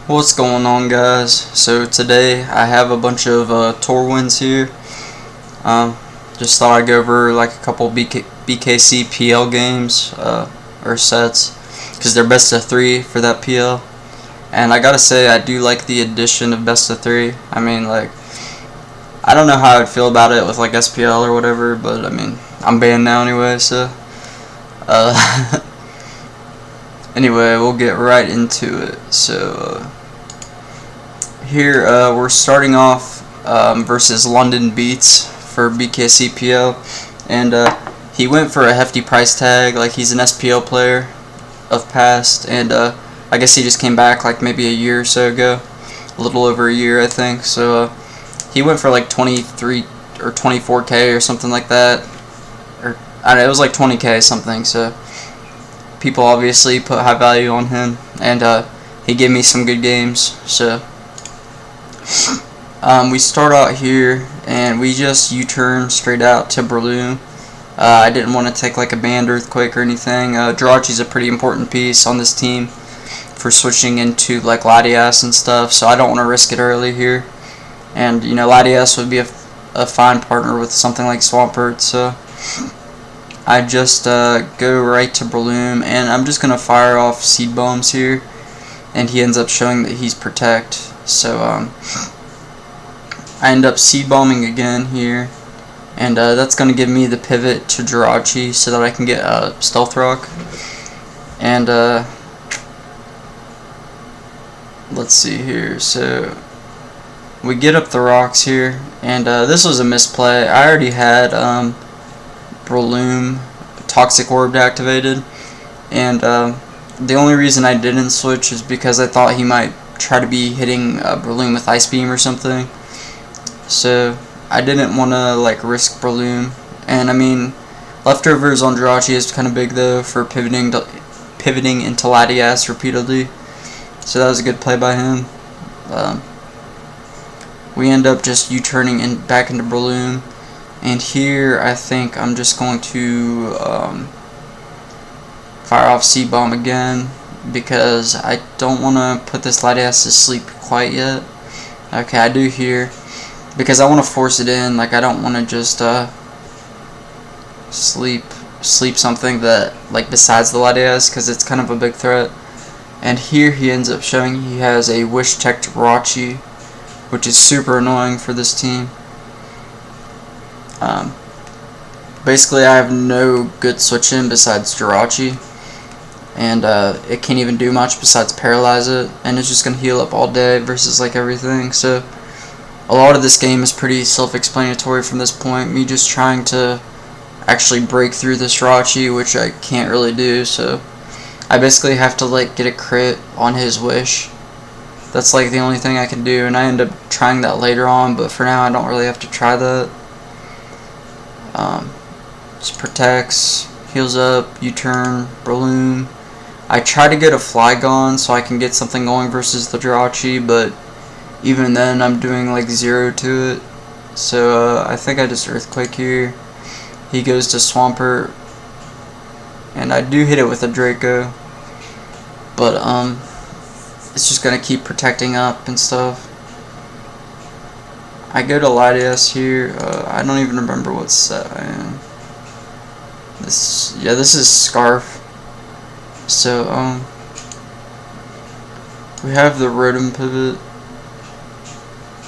What's going on, guys? So today I have a bunch of tour wins here. Just thought I'd go over like a couple BKC PL games or sets because they're best of 3 for that PL. And I gotta say, I do like the addition of best of 3. I mean, like, I don't know how I'd feel about it with like SPL or whatever, but I mean, I'm banned now anyway, so anyway, we'll get right into it. So here we're starting off versus London Beats for BKCPL, and he went for a hefty price tag. Like, he's an SPL player of past, and I guess he just came back like maybe a year or so ago, a little over a year I think. So he went for like 23 or 24k or something like that, or I don't know, it was like 20k something. So people obviously put high value on him, and he gave me some good games. So we start out here and we just U-turn straight out to Breloom. I didn't want to take like a banned earthquake or anything. Jirachi's a pretty important piece on this team for switching into like Latias and stuff, so I don't want to risk it early here. And you know, Latias would be a fine partner with something like Swampert, so I just go right to Breloom, and I'm just gonna fire off seed bombs here, and he ends up showing that he's protect. So I end up seed bombing again here, and that's gonna give me the pivot to Jirachi so that I can get Stealth Rock. And let's see here. So we get up the rocks here, and this was a misplay. I already had Breloom Toxic Orb activated, and the only reason I didn't switch is because I thought he might try to be hitting Breloom with Ice Beam or something. So I didn't want to like risk Breloom. And I mean, leftovers on Jirachi is kind of big though for pivoting into Latias repeatedly. So that was a good play by him. We end up just U-turning back into Breloom. And here I think I'm just going to fire off Seed Bomb again, because I don't want to put this Latias to sleep quite yet. Okay, I do here, because I want to force it in. Like, I don't want to just sleep something that, like, besides the Latias, because it's kind of a big threat. And here he ends up showing he has a Wish Tech Jirachi, which is super annoying for this team. Basically, I have no good switch in besides Jirachi, and it can't even do much besides paralyze it, and it's just gonna heal up all day versus like everything. So a lot of this game is pretty self-explanatory from this point. Me just trying to actually break through this Jirachi, which I can't really do. So I basically have to like get a crit on his Wish. That's like the only thing I can do, and I end up trying that later on, but for now I don't really have to try that. Just protects, heals up, U-turn, Breloom. I try to get a Flygon so I can get something going versus the Jirachi, but even then I'm doing like 0 to it. So I think I just Earthquake here. He goes to Swampert, and I do hit it with a Draco, but it's just gonna keep protecting up and stuff. I go to Latias here. I don't even remember what set I am. This is Scarf. So we have the Rotom pivot,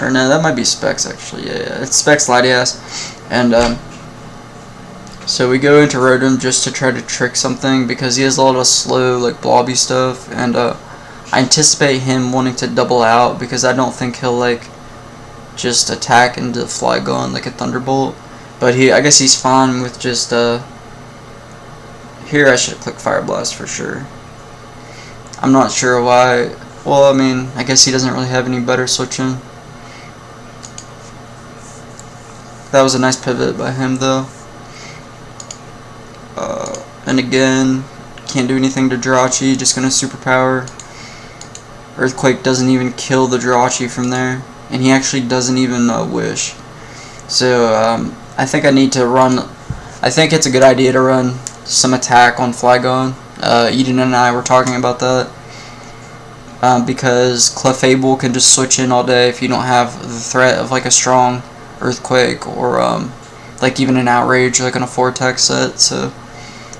or no, that might be Specs actually. Yeah, it's Specs Latias, and so we go into Rotom just to try to trick something, because he has a lot of slow like blobby stuff, and I anticipate him wanting to double out, because I don't think he'll like just attack into Flygon like a Thunderbolt. But I guess he's fine with just here I should click Fire Blast for sure. I'm not sure why. Well, I mean, I guess he doesn't really have any better switching. That was a nice pivot by him though. And again, can't do anything to Jirachi, just gonna superpower. Earthquake doesn't even kill the Jirachi from there, and he actually doesn't even Wish. So I think I need to run. I think it's a good idea to run some attack on Flygon. Eden and I were talking about that. because Clefable can just switch in all day if you don't have the threat of like a strong Earthquake or like even an Outrage like on a 4-attack set, so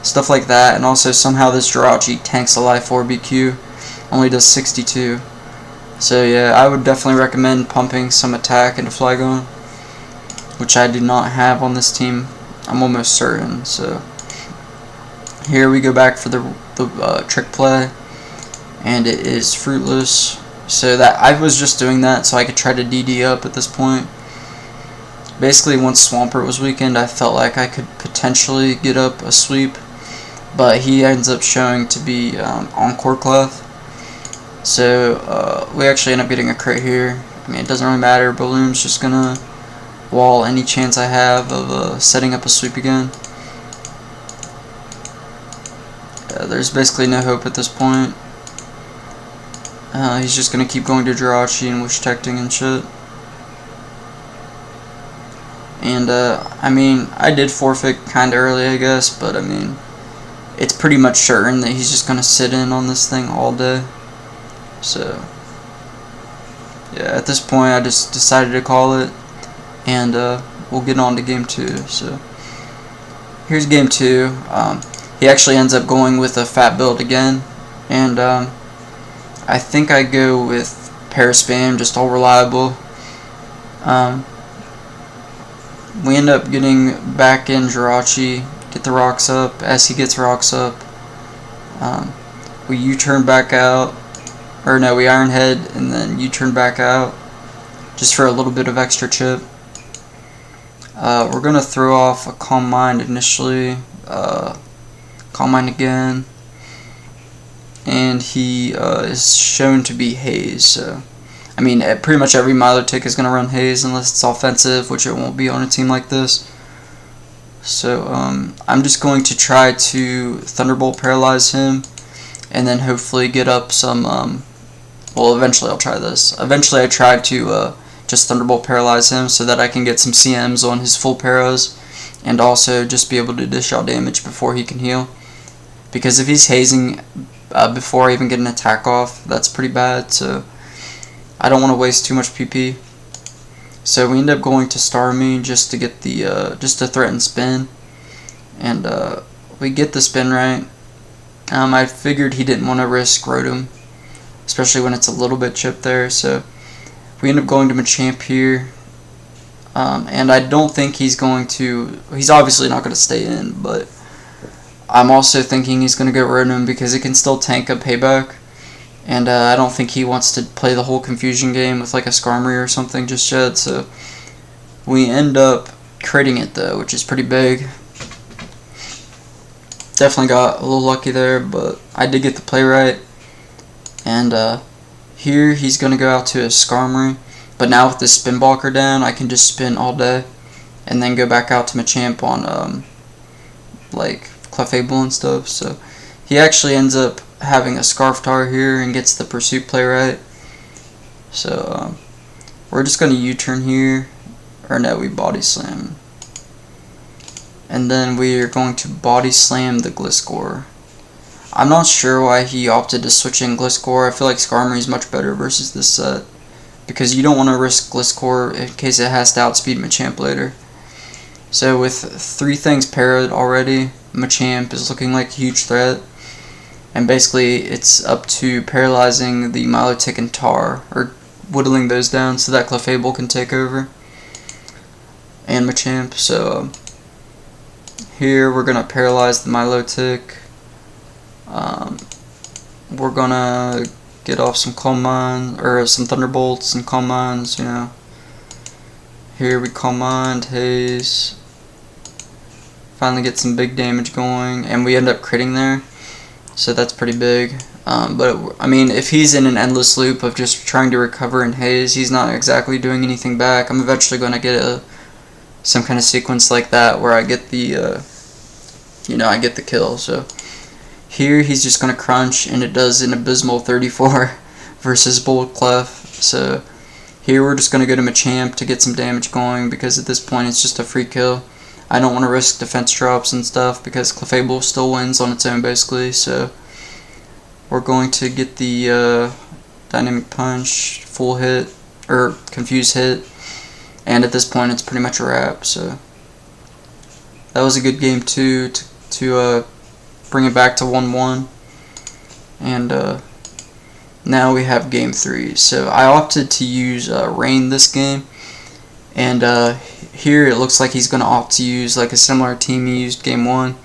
stuff like that. And also somehow this Jirachi tanks a Life Orb BQ, only does 62. So yeah, I would definitely recommend pumping some attack into Flygon, which I do not have on this team, I'm almost certain. So here we go back for the trick play, and it is fruitless. So that I was just doing that so I could try to DD up at this point. Basically, once Swampert was weakened, I felt like I could potentially get up a sweep, but he ends up showing to be Encore Clef. So we actually end up getting a crit here. I mean, it doesn't really matter. Balloon's just gonna wall any chance I have of setting up a sweep again. There's basically no hope at this point. He's just gonna keep going to Jirachi and wish protecting and shit. And I mean, I did forfeit kinda early, I guess, but I mean, it's pretty much certain that he's just gonna sit in on this thing all day. So yeah, at this point I just decided to call it, and we'll get on to game 2. So here's game 2. He actually ends up going with a fat build again, and I think I go with Paraspam, just all reliable. We end up getting back in Jirachi, get the rocks up. As he gets rocks up, we U-turn back out, or no, we Iron Head and then U-turn back out, just for a little bit of extra chip. We're gonna throw off a Calm Mind initially, Calm Mind again, and he is shown to be Haze. So I mean, pretty much every Milotic is going to run Haze unless it's offensive, which it won't be on a team like this. So I'm just going to try to Thunderbolt paralyze him, and then hopefully get up some, well, eventually I'll try this. Eventually I try to just Thunderbolt paralyze him so that I can get some CMs on his full paras, and also just be able to dish out damage before he can heal. Because if he's hazing before I even get an attack off, that's pretty bad, so I don't want to waste too much PP. So we end up going to Starmie just to get the just to threaten spin, and we get the spin right. I figured he didn't want to risk Rotom, especially when it's a little bit chipped there. So we end up going to Machamp here, and I don't think he's going to. He's obviously not going to stay in, but I'm also thinking he's going to go Rotom because it can still tank a payback. And I don't think he wants to play the whole confusion game with like a Skarmory or something just yet. So we end up critting it though, which is pretty big. Definitely got a little lucky there, but I did get the play right. And here he's going to go out to a Skarmory. But now with the spin blocker down, I can just spin all day. And then go back out to Machamp on like Clefable and stuff. So he actually ends up having a Scarftar here and gets the Pursuit play right. So we're just going to U-turn here, or no, we Body Slam, and then we are going to Body Slam the Gliscor. I'm not sure why he opted to switch in Gliscor. I feel like Skarmory is much better versus this set, because you don't want to risk Gliscor in case it has to outspeed Machamp later. So with 3 things parried already, Machamp is looking like a huge threat. And basically, it's up to paralyzing the Milotic and Tar, or whittling those down so that Clefable can take over, and Machamp. So here we're gonna paralyze the Milotic. We're gonna get off some Calm Mind, or some Thunderbolts and Calm Minds. You know. Here we Calm Mind, Haze. Finally get some big damage going, and we end up critting there. So that's pretty big. But I mean, if he's in an endless loop of just trying to recover in Haze, he's not exactly doing anything back. I'm eventually going to get some kind of sequence like that where I get the, I get the kill. So here he's just going to crunch, and it does an abysmal 34 versus Bold Clef. So here we're just going to go to Machamp to get some damage going, because at this point it's just a free kill. I don't want to risk defense drops and stuff because Clefable still wins on its own basically. So we're going to get the dynamic punch, full hit, or confused hit, and at this point it's pretty much a wrap. So that was a good game too, to bring it back to 1-1, and now we have game 3. So I opted to use Rain this game, and here it looks like he's going to opt to use like a similar team he used game 1,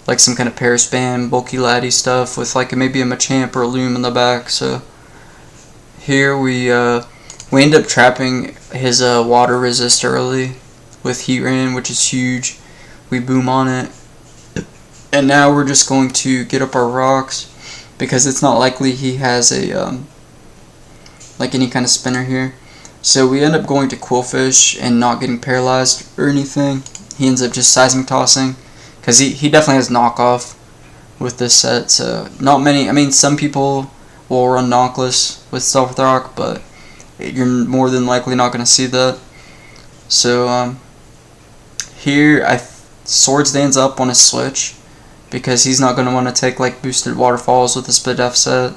like some kind of Paris Spam, bulky laddie stuff with like maybe a Machamp or a Loom in the back. So here we end up trapping his water resist early with Heat Rain, which is huge. We boom on it, and now we're just going to get up our rocks because it's not likely he has a like any kind of spinner here. So we end up going to Quillfish and not getting paralyzed or anything. He ends up just seismic tossing because he definitely has knockoff with this set. So not many. I mean, some people will run knockless with Stealth Rock, but you're more than likely not going to see that. So here Swords Dance up on his switch because he's not going to want to take like boosted waterfalls with the split F set.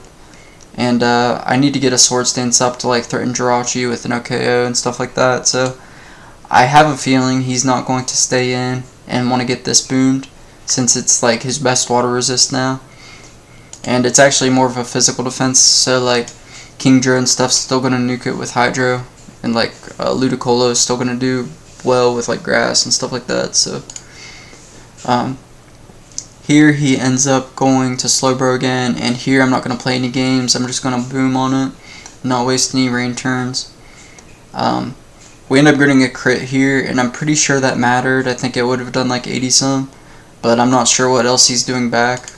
And I need to get a Swords Dance up to like threaten Jirachi with an OKO and stuff like that. So I have a feeling he's not going to stay in and want to get this boomed, since it's like his best water resist now. And it's actually more of a physical defense, so like Kingdra and stuff's still going to nuke it with Hydro, and like Ludicolo is still going to do well with like grass and stuff like that. So here he ends up going to Slowbro again, and here I'm not going to play any games. I'm just going to boom on it, not waste any rain turns. We end up getting a crit here, and I'm pretty sure that mattered. I think it would have done like 80 some, but I'm not sure what else he's doing back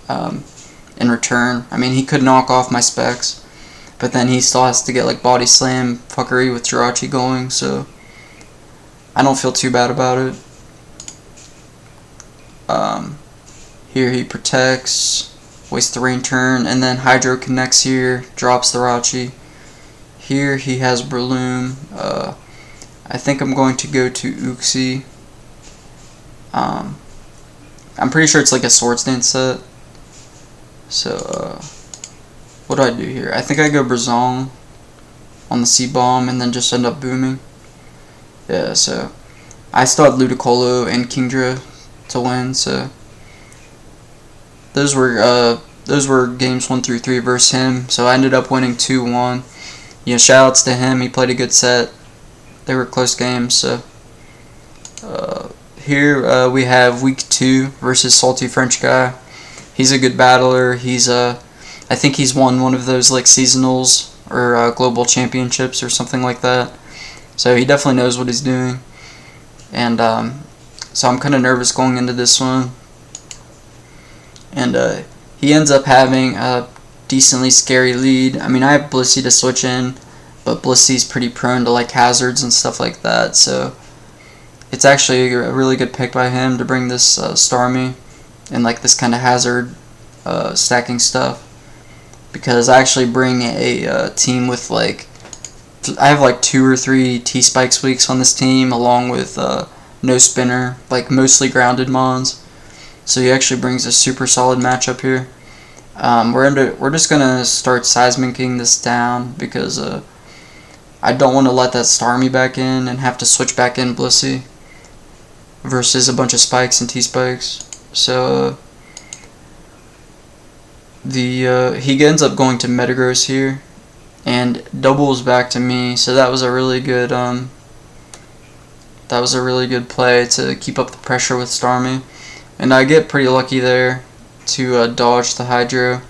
in return. I mean, he could knock off my specs, but then he still has to get like body slam fuckery with Jirachi going, so I don't feel too bad about it. Here he protects, wastes the rain turn, and then Hydro connects here, drops the Rachi. Here he has Breloom. I think I'm going to go to Uxie. I'm pretty sure it's like a Swords Dance set. So what do I do here? I think I go Brazong on the C-Bomb and then just end up booming. Yeah, so I still had Ludicolo and Kingdra to win, so those were games 1 through 3 versus him. So I ended up winning 2-1. You know, shoutouts to him. He played a good set. They were close games. So here we have week 2 versus Salty French Guy. He's a good battler. He's I think he's won one of those like seasonals or global championships or something like that. So he definitely knows what he's doing. And so I'm kind of nervous going into this one. And he ends up having a decently scary lead. I mean, I have Blissey to switch in, but Blissey's pretty prone to like hazards and stuff like that. So it's actually a really good pick by him to bring this Starmie and like this kind of hazard stacking stuff, because I actually bring a team with like I have like 2 or 3 T-Spikes weeks on this team, along with no spinner, like mostly grounded mons. So he actually brings a super solid matchup here. We're just gonna start seismicking this down because I don't want to let that Starmie back in and have to switch back in Blissey versus a bunch of spikes and T-Spikes. So he ends up going to Metagross here and doubles back to me. So that was a really good play to keep up the pressure with Starmie. And I get pretty lucky there to dodge the Hydro.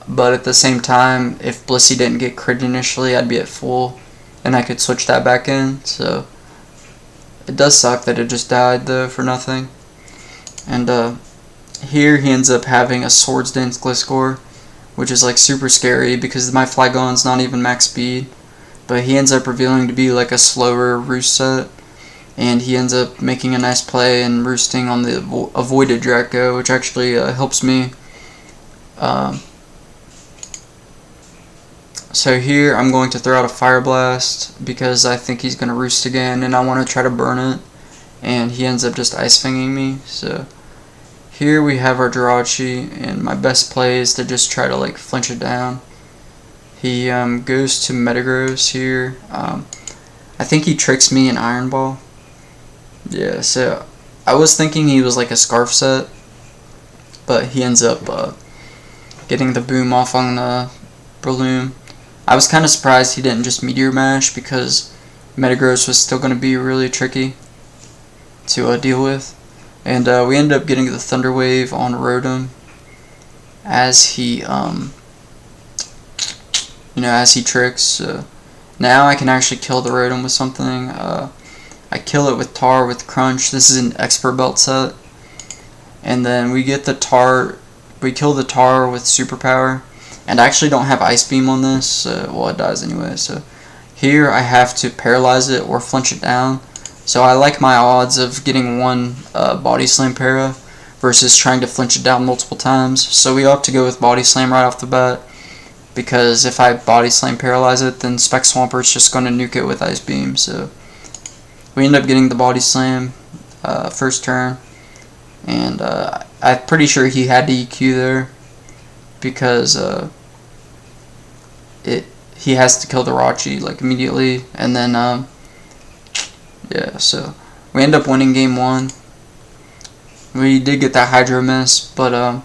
But at the same time, if Blissey didn't get crit initially, I'd be at full, and I could switch that back in. So it does suck that it just died though for nothing. And here he ends up having a Swords Dance Gliscor, which is like super scary because my Flygon's not even max speed. But he ends up revealing to be like a slower roost set. And he ends up making a nice play and roosting on the avoided Draco, which actually helps me. So here I'm going to throw out a Fire Blast because I think he's going to roost again and I want to try to burn it. And he ends up just Ice Fanging me. So here we have our Jirachi, and my best play is to just try to like flinch it down He goes to Metagross here. I think he tricks me in Iron Ball. Yeah, so I was thinking he was like a Scarf set, but he ends up getting the boom off on the Breloom. I was kind of surprised he didn't just Meteor Mash, because Metagross was still going to be really tricky to deal with. And we ended up getting the Thunder Wave on Rotom as he as he tricks. Now I can actually kill the Rotom with something. I kill it with Tar with Crunch. This is an Expert Belt set. And then we get the Tar, we kill the Tar with Superpower. And I actually don't have Ice Beam on this, well, it dies anyway. So here I have to paralyze it or flinch it down. So I like my odds of getting one Body Slam para versus trying to flinch it down multiple times. So we opt to go with Body Slam right off the bat, because if I Body Slam paralyze it, then Spec Swampert's just going to nuke it with Ice Beam. So we end up getting the Body Slam first turn, and I'm pretty sure he had to EQ there, because he has to kill the Rachi like immediately, and then yeah, so we end up winning game 1. We did get that Hydro Miss, but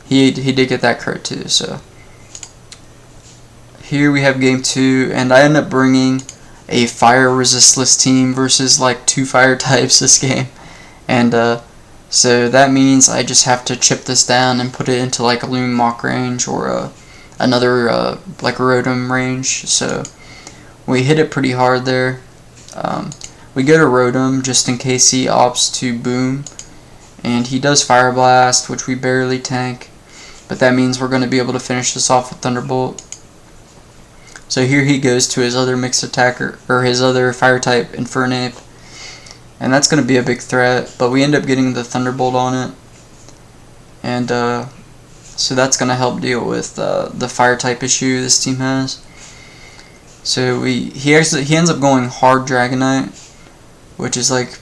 he did get that crit too. So here we have game 2, and I end up bringing a fire resistless team versus like 2 fire types this game, and so that means I just have to chip this down and put it into like a Loom Mock range or another like Rotom range. So we hit it pretty hard there. We go to Rotom just in case he opts to Boom, and he does Fire Blast, which we barely tank, but that means we're going to be able to finish this off with Thunderbolt. So here he goes to his other mixed attacker, or his other fire type, Infernape, and that's going to be a big threat, but we end up getting the Thunderbolt on it, and so that's going to help deal with the fire type issue this team has. So he ends up going hard Dragonite, which is like,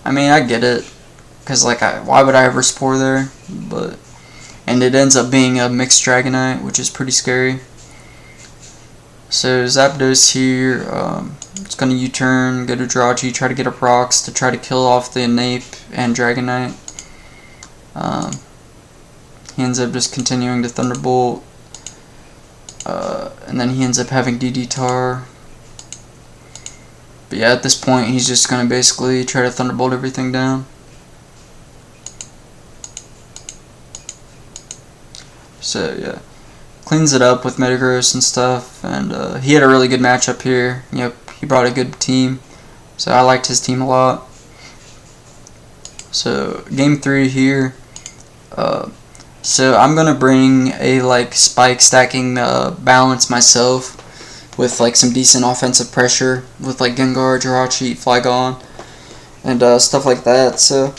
I mean, I get it, because like why would I ever Spore there, and it ends up being a mixed Dragonite, which is pretty scary. So Zapdos here, it's going to U-turn, go to Jirachi, try to get up rocks to try to kill off the Nape and Dragonite. He ends up just continuing to Thunderbolt, and then he ends up having DD Tar. But yeah, at this point he's just going to basically try to Thunderbolt everything down. So yeah, cleans it up with Metagross and stuff, and he had a really good matchup here. Yep, he brought a good team, so I liked his team a lot. So game 3 here, so I'm gonna bring a like spike stacking balance myself with like some decent offensive pressure with like Gengar, Jirachi, Flygon, and stuff like that. So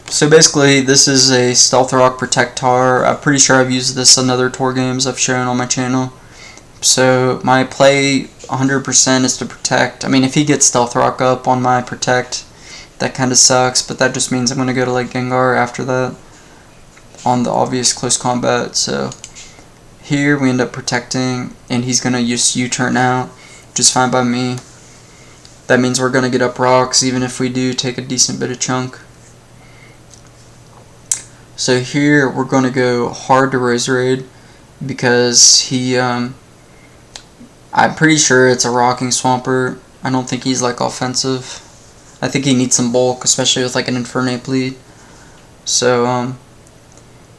so basically this is a Stealth Rock Protect Tar. I'm pretty sure I've used this in other Tor games I've shown on my channel. So my play 100% is to protect. I mean, if he gets Stealth Rock up on my protect, that kind of sucks, but that just means I'm going to go to like Gengar after that on the obvious close combat. So here we end up protecting, and he's going to use U-turn out, which is fine by me. That means we're going to get up rocks even if we do take a decent bit of chunk. So here we're going to go hard to Roserade, because he, I'm pretty sure it's a Rocking Swampert. I don't think he's like offensive. I think he needs some bulk, especially with like an Infernape lead. So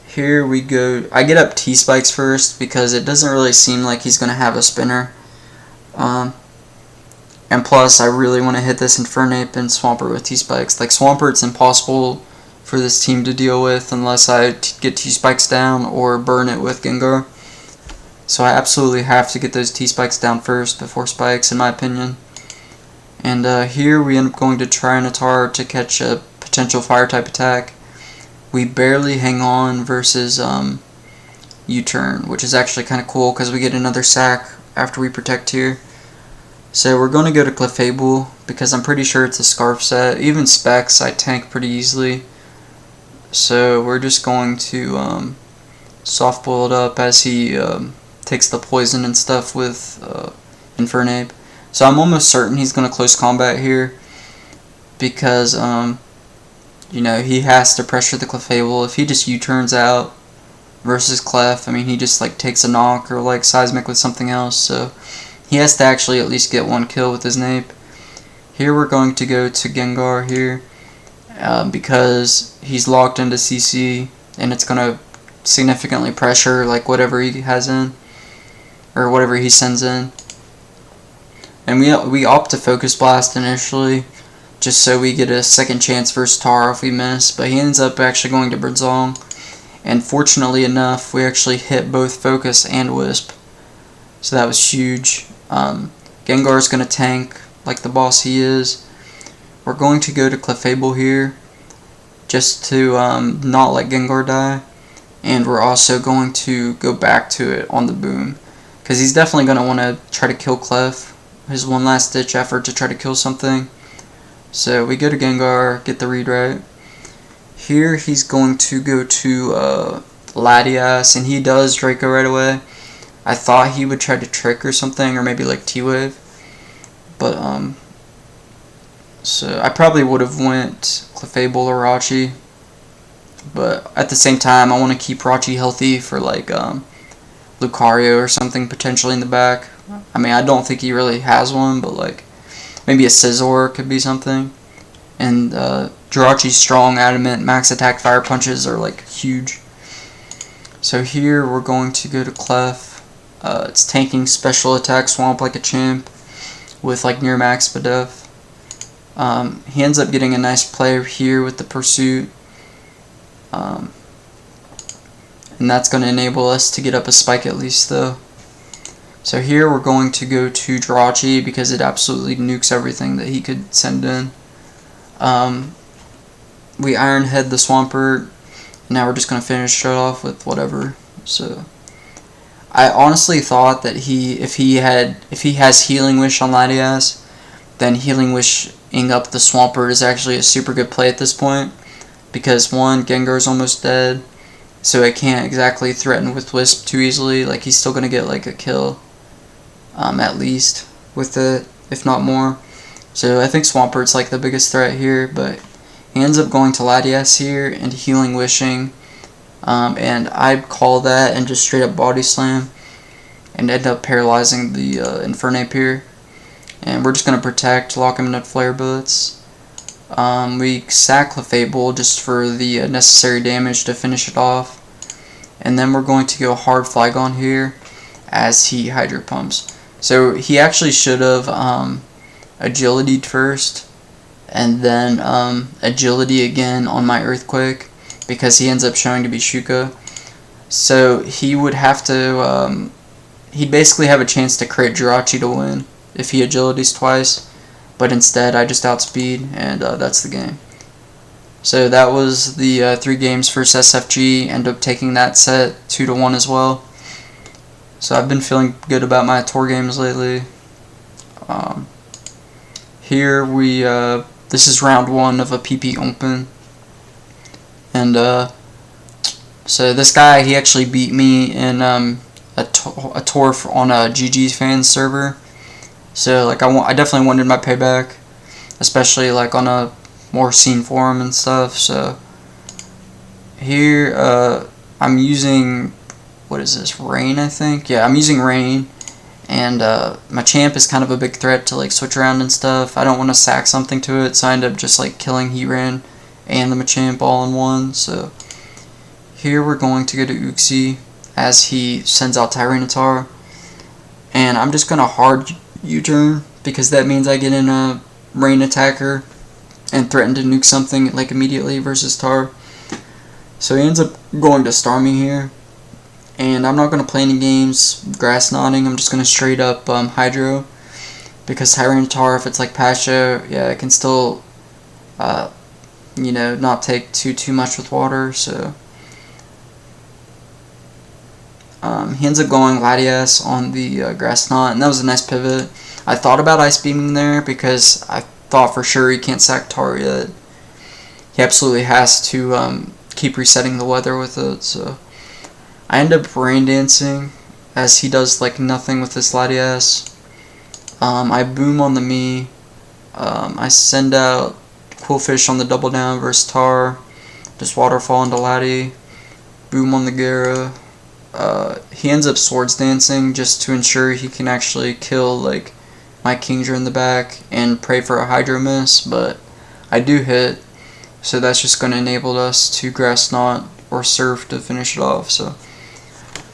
here we go. I get up T-Spikes first because it doesn't really seem like he's going to have a spinner. And plus I really want to hit this Infernape and Swampert with T-Spikes. Like Swampert's impossible for this team to deal with unless I get T-Spikes down or burn it with Gengar. So I absolutely have to get those T-Spikes down first before Spikes, in my opinion. And here we end up going to Tyranitar to catch a potential Fire-type attack. We barely hang on versus U-turn, which is actually kind of cool because we get another sack after we protect here. So we're going to go to Clefable because I'm pretty sure it's a Scarf set. Even Specs I tank pretty easily. So we're just going to soft boil it up as he takes the poison and stuff with Infernape. So I'm almost certain he's going to close combat here because you know, he has to pressure the Clefable. If he just U-turns out versus Clef, I mean, he just like takes a knock or like Seismic with something else, so he has to actually at least get one kill with his Nape. Here we're going to go to Gengar here because he's locked into CC and it's going to significantly pressure like whatever he has in or whatever he sends in. And we opt to Focus Blast initially just so we get a second chance versus Tara if we miss, but he ends up actually going to Birdsong, and fortunately enough we actually hit both Focus and Wisp, so that was huge. Gengar's going to tank like the boss he is. We're going to go to Clefable here just to not let Gengar die, and we're also going to go back to it on the Boom because he's definitely going to want to try to kill Clef, his one last ditch effort to try to kill something. So we go to Gengar, get the read right. Here he's going to go to Latias, and he does Draco right away. I thought he would try to Trick or something, or maybe like T-Wave. But, so I probably would have went Clefable or Rachi. But at the same time, I want to keep Rachi healthy for like Lucario or something potentially in the back. I mean, I don't think he really has one, but like maybe a Scizor could be something. And Jirachi's strong, adamant, max attack, fire punches are like huge. So here we're going to go to Clef. It's tanking special attack Swamp like a champ with like near max Bidef. He ends up getting a nice play here with the Pursuit. And that's going to enable us to get up a spike at least though. So here we're going to go to Jirachi because it absolutely nukes everything that he could send in. We Iron Head the Swampert. Now we're just going to finish it off with whatever. So I honestly thought that if he has Healing Wish on Latias, then Healing Wishing up the Swampert is actually a super good play at this point. Because one, Gengar's almost dead, so it can't exactly threaten with Wisp too easily. Like he's still going to get like a kill. At least with it, if not more. So I think Swampert's like the biggest threat here, but he ends up going to Latias here and Healing Wishing, and I call that and just straight up Body Slam and end up paralyzing the Infernape here. And we're just going to protect, lock him into Flare Bullets. We sack Clefable just for the necessary damage to finish it off, and then we're going to go hard Flygon here as he Hydro Pumps. So he actually should have Agility'd first, and then Agility again on my Earthquake, because he ends up showing to be Shuka. So he would have to, he'd basically have a chance to crit Jirachi to win if he Agilities twice, but instead I just outspeed, and that's the game. So that was the 3 games versus SFG, end up taking that set 2-1 as well. So I've been feeling good about my tour games lately. Here this is round 1 of a PP Open, and so this guy, he actually beat me in a tour on a GG fans server. So like I definitely wanted my payback, especially like on a more seen forum and stuff. So here I'm using, what is this, Rain, I think? Yeah, I'm using Rain, and my champ is kind of a big threat to like switch around and stuff. I don't want to sack something to it, so I end up just like killing Heatran and the Machamp all in one. So here we're going to go to Uxie as he sends out Tyranitar, and I'm just going to hard U-turn because that means I get in a Rain attacker and threaten to nuke something like immediately versus Tar. So he ends up going to Starmie here, and I'm not going to play any games Grass Knotting. I'm just going to straight up Hydro, because Tyranitar, if it's like Pasha, yeah, it can still you know, not take too much with water. So he ends up going Latias on the Grass Knot, and that was a nice pivot. I thought about Ice Beaming there because I thought for sure he can't sack Tar yet. He absolutely has to keep resetting the weather with it. So I end up rain dancing as he does like nothing with his Latias. I boom on the me. I send out Cool Fish on the double down versus Tar. Just waterfall into Lati. Boom on the Gara. He ends up swords dancing just to ensure he can actually kill like my Kingdra in the back and pray for a Hydro miss, but I do hit, so that's just going to enable us to Grass Knot or Surf to finish it off. So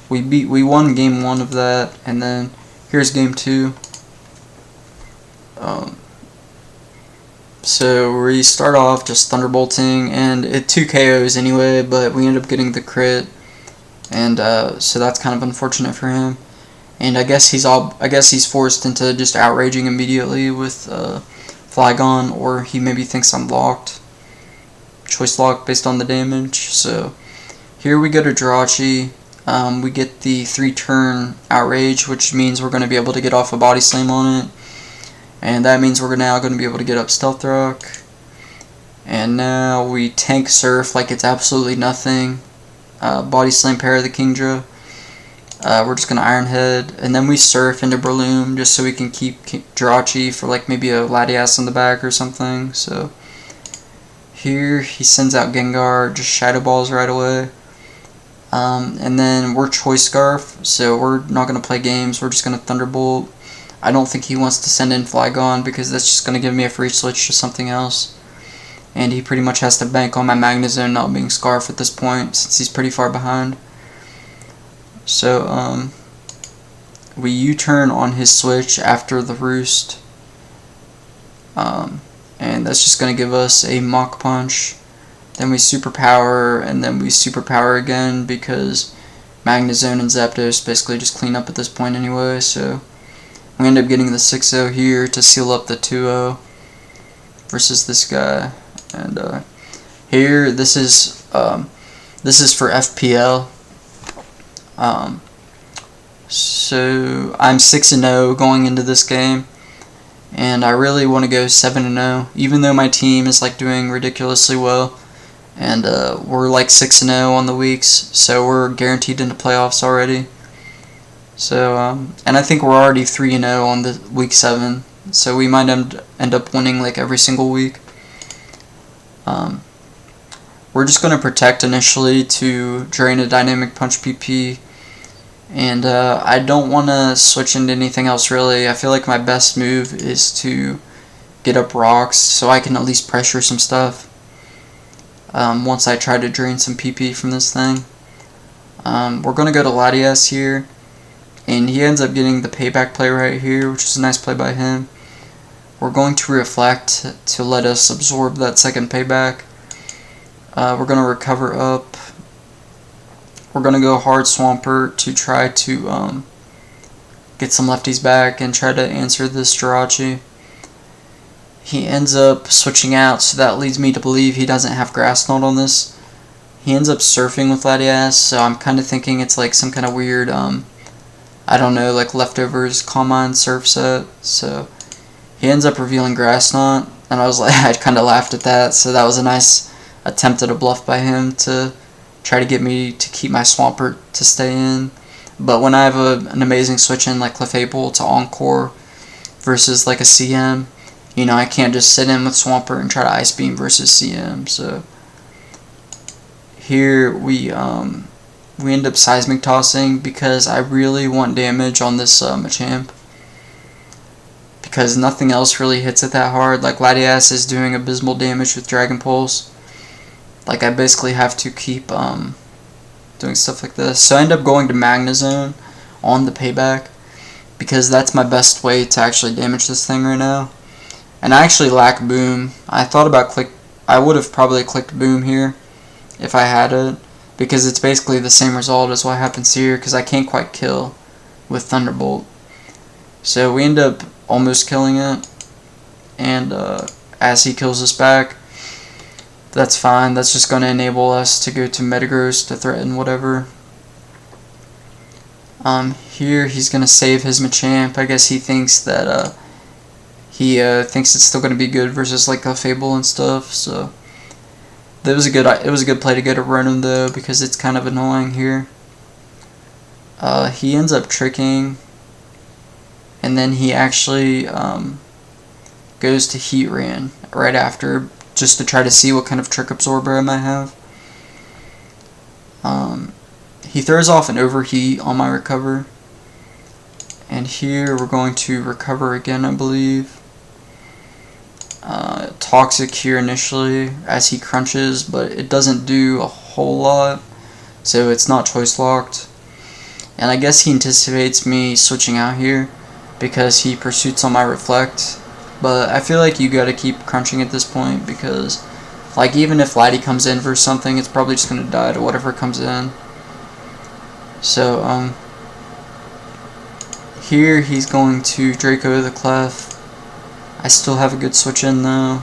we won game 1 of that, and then here's game 2. So we start off just Thunderbolting, and it 2 KOs anyway, but we end up getting the crit, and so that's kind of unfortunate for him. And I guess he's forced into just outraging immediately with Flygon, or he maybe thinks I'm locked. Choice lock based on the damage. So here we go to Jirachi. We get the 3-turn outrage, which means we're going to be able to get off a body slam on it. And that means we're now going to be able to get up Stealth Rock. And now we tank Surf like it's absolutely nothing. Body slam pair the Kingdra. We're just going to Iron Head. And then we Surf into Breloom just so we can keep Jirachi for like maybe a Latias in the back or something. So here he sends out Gengar, just Shadow Balls right away. And then we're Choice Scarf, so we're not going to play games. We're just going to Thunderbolt. I don't think he wants to send in Flygon because that's just going to give me a free switch to something else. And he pretty much has to bank on my Magnezone not being Scarf at this point since he's pretty far behind. So we U-turn on his switch after the Roost. And that's just going to give us a Mach Punch. Then we Superpower, and then we Superpower again because Magnezone and Zapdos basically just clean up at this point anyway. So we end up getting the 6-0 here to seal up the 2-0 versus this guy. And here, this is for FPL. So I'm 6-0 going into this game, and I really want to go 7-0, even though my team is like doing ridiculously well. And we're like 6-0 on the weeks, so we're guaranteed into playoffs already. So and I think we're already 3-0 on the week 7, so we might end up winning like every single week. We're just going to protect initially to drain a Dynamic Punch PP, and I don't want to switch into anything else really. I feel like my best move is to get up Rocks so I can at least pressure some stuff. Once I try to drain some PP from this thing. We're going to go to Latias here, and he ends up getting the payback play right here, which is a nice play by him. We're going to Reflect to let us absorb that second payback. We're going to recover up. We're going to go hard Swampert to try to get some lefties back and try to answer this Jirachi. He ends up switching out, so that leads me to believe he doesn't have Grass Knot on this. He ends up Surfing with Latias, so I'm kind of thinking it's like some kind of weird, I don't know, like leftovers Calm Mind Surf set. So he ends up revealing Grass Knot, and I was like, I kind of laughed at that, so that was a nice attempt at a bluff by him to try to get me to keep my Swampert to stay in. But when I have an amazing switch in like Clefable to Encore versus like a CM, you know, I can't just sit in with Swampert and try to Ice Beam versus CM. So here we end up Seismic Tossing because I really want damage on this Machamp, because nothing else really hits it that hard. Like Latias is doing abysmal damage with Dragon Pulse. Like I basically have to keep doing stuff like this. So I end up going to Magnezone on the payback because that's my best way to actually damage this thing right now. And I actually lack Boom. I thought about I would have probably clicked Boom here if I had it, because it's basically the same result as what happens here, because I can't quite kill with Thunderbolt. So we end up almost killing it, and as he kills us back, that's fine. That's just going to enable us to go to Metagross to threaten whatever. Here he's going to save his Machamp. I guess he thinks that he thinks it's still going to be good versus like a Fable and stuff. So It was a good play to go to run him though, because it's kind of annoying here. He ends up tricking, and then he actually goes to heat ran right after, just to try to see what kind of trick absorber I might have. He throws off an overheat on my recover, and here we're going to recover again, I believe. Toxic here initially as he crunches, but it doesn't do a whole lot, so it's not choice locked. And I guess he anticipates me switching out here because he pursuits on my reflect, but I feel like you gotta keep crunching at this point, because like even if Laddie comes in for something, it's probably just gonna die to whatever comes in. So here he's going to Draco the Clef. I still have a good switch in though.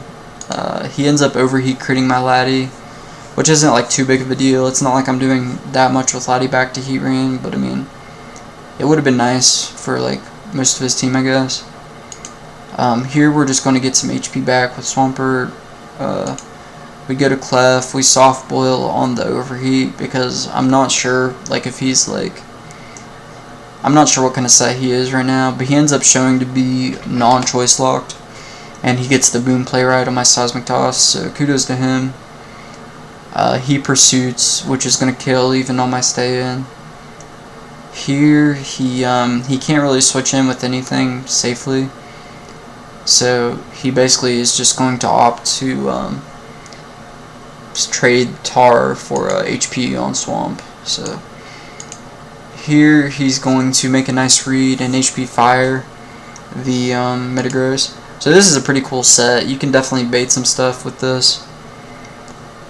He ends up overheat critting my Laddie, which isn't like too big of a deal. It's not like I'm doing that much with Laddie back to heat ran, but I mean, it would have been nice for like most of his team, I guess. Here we're just going to get some HP back with Swampert. We go to Clef, we soft boil on the overheat, because I'm not sure like if he's like, I'm not sure what kind of set he is right now, but he ends up showing to be non-choice locked, and he gets the boom play right on my seismic toss, so kudos to him. He pursuits, which is going to kill even on my stay in. Here he can't really switch in with anything safely, so he basically is just going to opt to trade Tar for HP on Swamp. So here he's going to make a nice read and HP fire the Metagross. So this is a pretty cool set. You can definitely bait some stuff with this.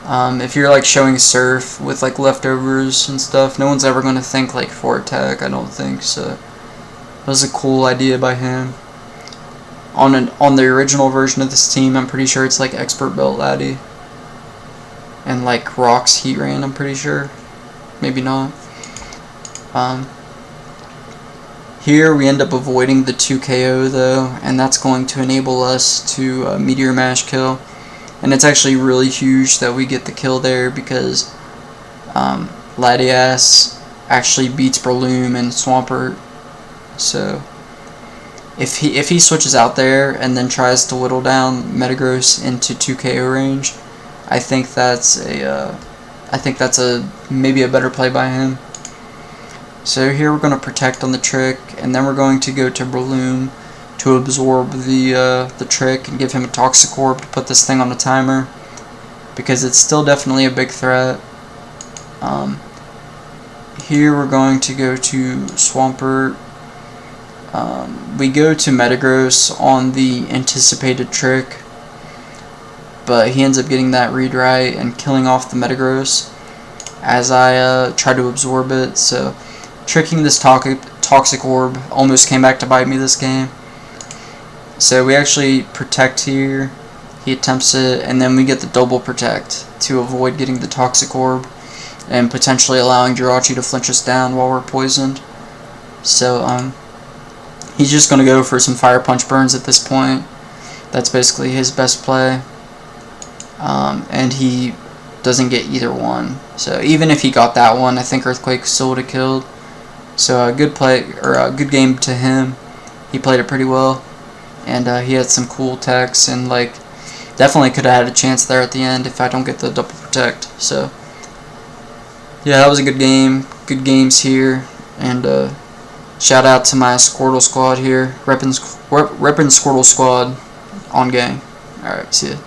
If you're like showing Surf with like leftovers and stuff, no one's ever going to think like for attack, I don't think. So that was a cool idea by him. On the original version of this team, I'm pretty sure it's like Expert Belt Laddie and like Rocks Heat Ran, I'm pretty sure. Maybe not. Here we end up avoiding the 2 KO though, and that's going to enable us to Meteor Mash kill. And it's actually really huge that we get the kill there, because Latias actually beats Breloom and Swampert. So if he switches out there and then tries to whittle down Metagross into 2 KO range, I think that's a maybe a better play by him. So here we're going to protect on the trick, and then we're going to go to Breloom to absorb the trick and give him a Toxic Orb to put this thing on the timer, because it's still definitely a big threat. Here we're going to go to Swampert. We go to Metagross on the anticipated trick, but he ends up getting that read right and killing off the Metagross as I try to absorb it. So tricking this Toxic Orb almost came back to bite me this game. So we actually protect here, he attempts it, and then we get the double protect to avoid getting the Toxic Orb and potentially allowing Jirachi to flinch us down while we're poisoned. So he's just going to go for some Fire Punch burns at this point. That's basically his best play, and he doesn't get either one. So even if he got that one, I think Earthquake still would have killed. So a good play, or a good game to him. He played it pretty well, and he had some cool techs, and like definitely could have had a chance there at the end if I don't get the double protect. So yeah, that was a good game. Good games here, and shout out to my Squirtle squad here, reppin' Squirtle squad on gang. Alright, see ya.